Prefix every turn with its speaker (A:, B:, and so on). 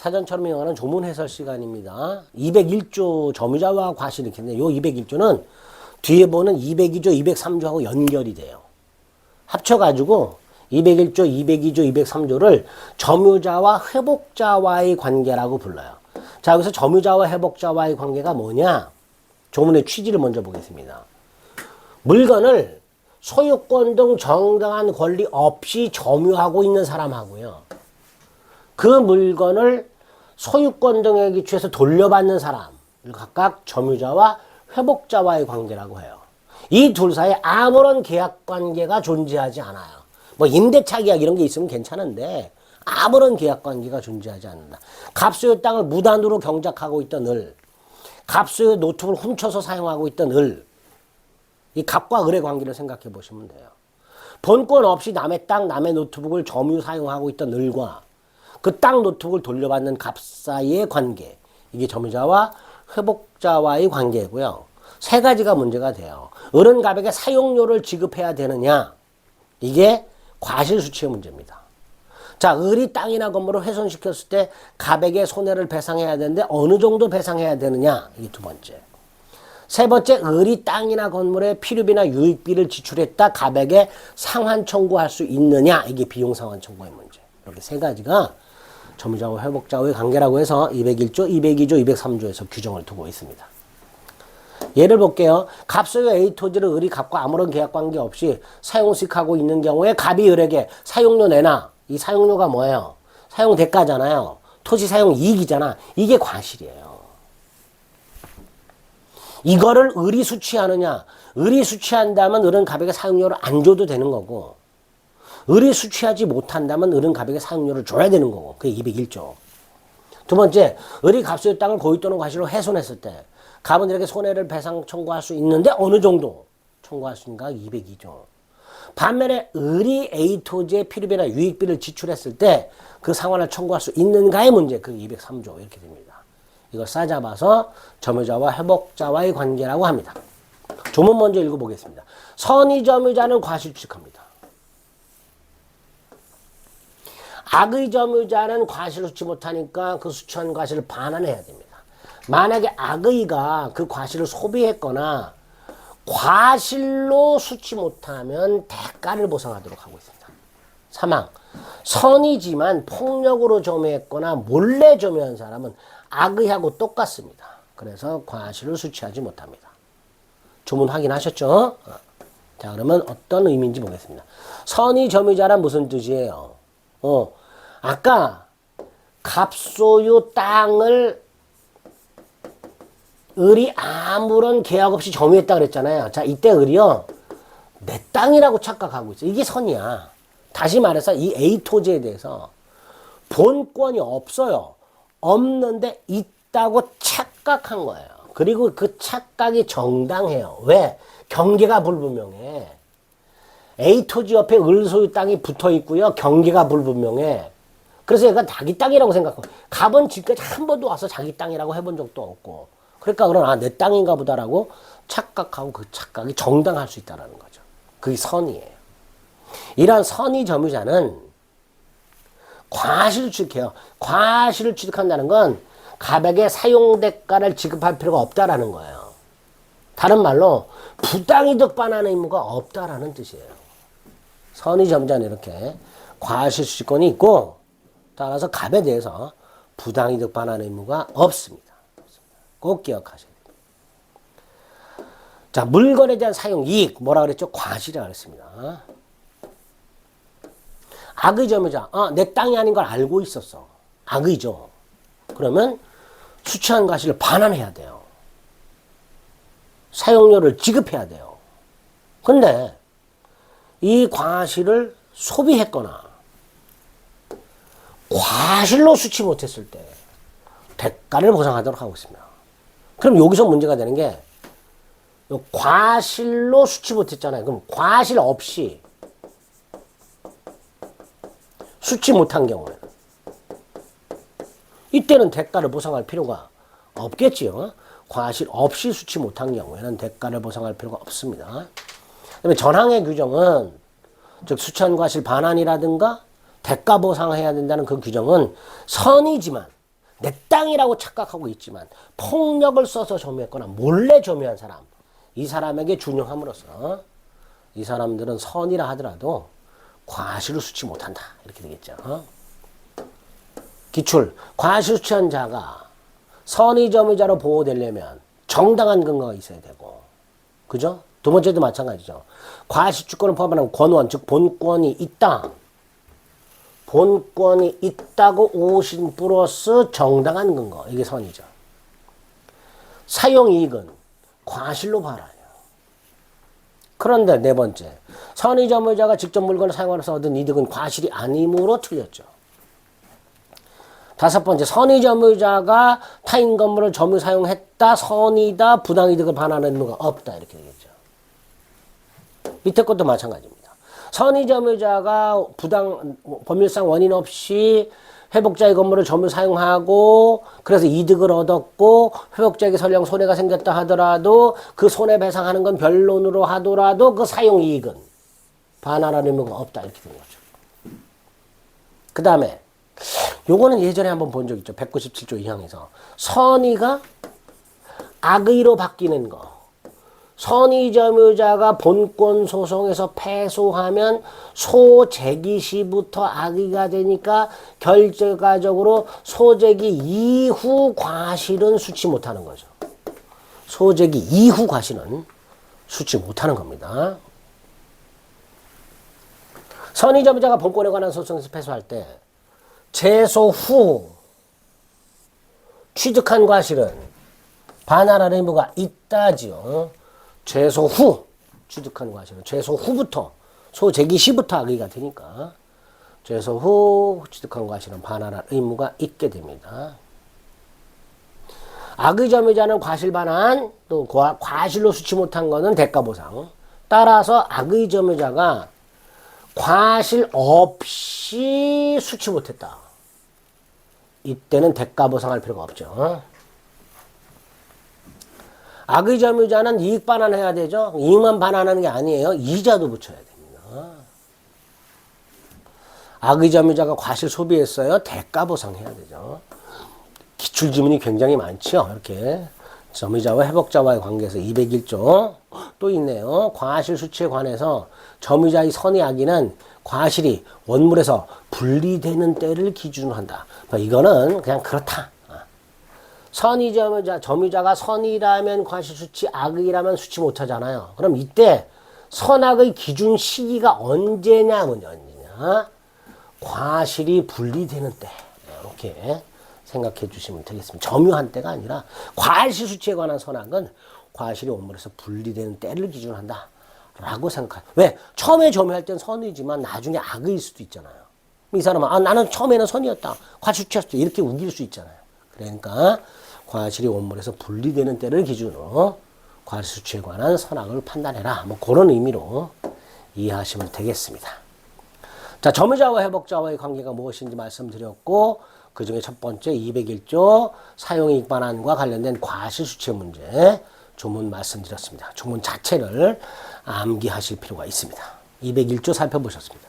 A: 사전처럼 이용하는 조문 해설 시간입니다. 201조 점유자와 과실 이렇게 있는데 요 201조는 뒤에 보는 202조, 203조하고 연결이 돼요. 합쳐가지고 201조, 202조, 203조를 점유자와 회복자와의 관계라고 불러요. 자, 여기서 점유자와 회복자와의 관계가 뭐냐? 조문의 취지를 먼저 보겠습니다. 물건을 소유권 등 정당한 권리 없이 점유하고 있는 사람하고요. 그 물건을 소유권 등에 기초해서 돌려받는 사람을 각각 점유자와 회복자와의 관계라고 해요. 이 둘 사이에 아무런 계약 관계가 존재하지 않아요. 뭐 임대차 계약 이런 게 있으면 괜찮은데 아무런 계약 관계가 존재하지 않는다. 갑소유 땅을 무단으로 경작하고 있던 을, 갑소유 노트북을 훔쳐서 사용하고 있던 을, 이 갑과 을의 관계를 생각해 보시면 돼요. 본권 없이 남의 땅, 남의 노트북을 점유 사용하고 있던 을과 그 땅 노트북을 돌려받는 갑 사이의 관계, 이게 점유자와 회복자와의 관계고요. 세 가지가 문제가 돼요. 을은 갑에게 사용료를 지급해야 되느냐, 이게 과실수치의 문제입니다. 자, 을이 땅이나 건물을 훼손시켰을 때 갑에게 손해를 배상해야 되는데 어느 정도 배상해야 되느냐, 이게 두 번째. 세 번째, 을이 땅이나 건물에 필요비나 유익비를 지출했다 갑에게 상환 청구할 수 있느냐, 이게 비용 상환 청구의 문제. 이렇게 세 가지가 점유자와 회복자와의 관계라고 해서 201조, 202조, 203조에서 규정을 두고 있습니다. 예를 볼게요. 갑소유 A 토지를 을이 갑과 아무런 계약 관계 없이 사용 수익하고 있는 경우에 갑이 을에게 사용료 내놔. 이 사용료가 뭐예요? 사용 대가잖아요. 토지 사용 이익이잖아. 이게 과실이에요. 이거를 을이 수취하느냐? 을이 수취한다면 을은 갑에게 사용료를 안 줘도 되는 거고, 을이 수취하지 못한다면 을은 갑에게 사용료를 줘야 되는 거고. 그게 201조. 두 번째, 을이 갑소유 땅을 고의 또는 과실로 훼손했을 때 갑은 이렇게 손해를 배상 청구할 수 있는데 어느 정도 청구할 수 있는가? 202조. 반면에 을이 A 토지의 필요비나 유익비를 지출했을 때 그 상환을 청구할 수 있는가의 문제, 그 203조 이렇게 됩니다. 이걸 싸잡아서 점유자와 회복자와의 관계라고 합니다. 조문 먼저 읽어보겠습니다. 선의 점유자는 과실 취득합니다. 악의 점유자는 과실을 수취 못하니까 그 수취한 과실을 반환해야 됩니다. 만약에 악의가 그 과실을 소비했거나 과실로 수취 못하면 대가를 보상하도록 하고 있습니다. 사망. 선이지만 폭력으로 점유했거나 몰래 점유한 사람은 악의하고 똑같습니다. 그래서 과실을 수취하지 못합니다. 조문 확인하셨죠? 자, 그러면 어떤 의미인지 보겠습니다. 선의 점유자란 무슨 뜻이에요? 아까 갑소유 땅을 을이 아무런 계약 없이 점유했다 그랬잖아요. 자, 이때 을이요, 내 땅이라고 착각하고 있어요. 이게 선이야. 다시 말해서 이 A 토지에 대해서 본권이 없어요. 없는데 있다고 착각한 거예요. 그리고 그 착각이 정당해요. 왜? 경계가 불분명해. A 토지 옆에 을 소유 땅이 붙어 있고요. 경계가 불분명해. 그래서 얘가 자기 땅이라고 생각하고, 갑은 지금까지 한 번도 와서 자기 땅이라고 해본 적도 없고, 그러니까 그런 내 땅인가 보다라고 착각하고 그 착각이 정당할 수 있다는 거죠. 그게 선이에요. 이러한 선의 점유자는 과실을 취득해요. 과실을 취득한다는 건 갑에게 사용대가를 지급할 필요가 없다라는 거예요. 다른 말로 부당이득 반환의 의무가 없다라는 뜻이에요. 선의 점유자는 이렇게 과실 수취권이 있고, 따라서 갑에 대해서 부당이득 반환의 의무가 없습니다. 꼭 기억하셔야 됩니다. 자, 물건에 대한 사용 이익, 뭐라 그랬죠? 과실이라고 그랬습니다. 악의 점유자, 내 땅이 아닌 걸 알고 있었어. 악의죠. 그러면 수취한 과실을 반환해야 돼요. 사용료를 지급해야 돼요. 근데 이 과실을 소비했거나 과실로 수취 못했을 때 대가를 보상하도록 하고 있습니다. 그럼 여기서 문제가 되는 게, 과실로 수취 못했잖아요. 그럼 과실 없이 수취 못한 경우에는 이때는 대가를 보상할 필요가 없겠지요. 과실 없이 수취 못한 경우에는 대가를 보상할 필요가 없습니다. 그다음에 전항의 규정은, 즉 수취한 과실 반환이라든가 대가 보상해야 된다는 그 규정은 선이지만 내 땅이라고 착각하고 있지만 폭력을 써서 점유했거나 몰래 점유한 사람, 이 사람에게 준용함으로써 이 사람들은 선이라 하더라도 과실을 수치 못한다. 이렇게 되겠죠. 기출, 과실 수치한 자가 선의 점유자로 보호되려면 정당한 근거가 있어야 되고, 그죠? 두 번째도 마찬가지죠. 과실주권을 포함하는 권원, 즉 본권이 있다. 본권이 있다고 오신 플러스 정당한 근거, 이게 선이죠. 사용이익은 과실로 발하여. 그런데 네 번째, 선의 점유자가 직접 물건을 사용하면서 얻은 이득은 과실이 아니므로 틀렸죠. 다섯 번째, 선의 점유자가 타인 건물을 점유 사용했다, 선이다, 부당이득을 반환하는 의무가 없다. 이렇게 되겠죠. 밑에 것도 마찬가지입니다. 선의 점유자가 법률상 원인 없이 회복자의 건물을 점유 사용하고 그래서 이득을 얻었고 회복자에게 설령 손해가 생겼다 하더라도 그 손해배상하는 건 변론으로 하더라도 그 사용이익은 반환할 의무가 없다. 이렇게 되는 거죠. 그 다음에 요거는 예전에 한번 본 적 있죠. 197조 2항에서 선의가 악의로 바뀌는 거. 선의 점유자가 본권 소송에서 패소하면 소재기 시부터 악의가 되니까 결과적으로 소재기 이후 과실은 수치 못하는 거죠. 소재기 이후 과실은 수치 못하는 겁니다. 선의 점유자가 본권에 관한 소송에서 패소할 때 제소 후 취득한 과실은 반환할 의무가 있다지요. 제소 후 취득한 과실은 제소 후부터 소재기 시부터 악의가 되니까 제소 후 취득한 과실은 반환할 의무가 있게 됩니다. 악의 점유자는 과실 반환 또 과실로 수치 못한 것은 대가 보상. 따라서 악의 점유자가 과실 없이 수치 못했다. 이때는 대가 보상할 필요가 없죠. 악의 점유자는 이익 반환해야 되죠. 이익만 반환하는 게 아니에요. 이자도 붙여야 됩니다. 악의 점유자가 과실 소비했어요. 대가 보상해야 되죠. 기출지문이 굉장히 많죠. 이렇게 점유자와 회복자와의 관계에서 201조 또 있네요. 과실 수치에 관해서 점유자의 선의 악의는 과실이 원물에서 분리되는 때를 기준으로 한다. 이거는 그냥 그렇다. 선의 점유자가 선의라면 과실 수치, 악의라면 수치 못하잖아요. 그럼 이때 선악의 기준 시기가 언제냐? 과실이 분리되는 때. 이렇게 생각해 주시면 되겠습니다. 점유한 때가 아니라 과실 수치에 관한 선악은 과실이 원물에서 분리되는 때를 기준으로 한다. 라고 생각해요. 왜? 처음에 점유할 땐 선이지만 나중에 악의일 수도 있잖아요. 이 사람은 나는 처음에는 선이었다. 과실 수치였어. 이렇게 우길 수 있잖아요. 그러니까 과실이 원물에서 분리되는 때를 기준으로 과실 수치에 관한 선악을 판단해라. 뭐 그런 의미로 이해하시면 되겠습니다. 자, 점유자와 회복자와의 관계가 무엇인지 말씀드렸고 그 중에 첫 번째 201조 사용이익 반환과 관련된 과실 수치 문제 조문 말씀드렸습니다. 조문 자체를 암기하실 필요가 있습니다. 201조 살펴보셨습니다.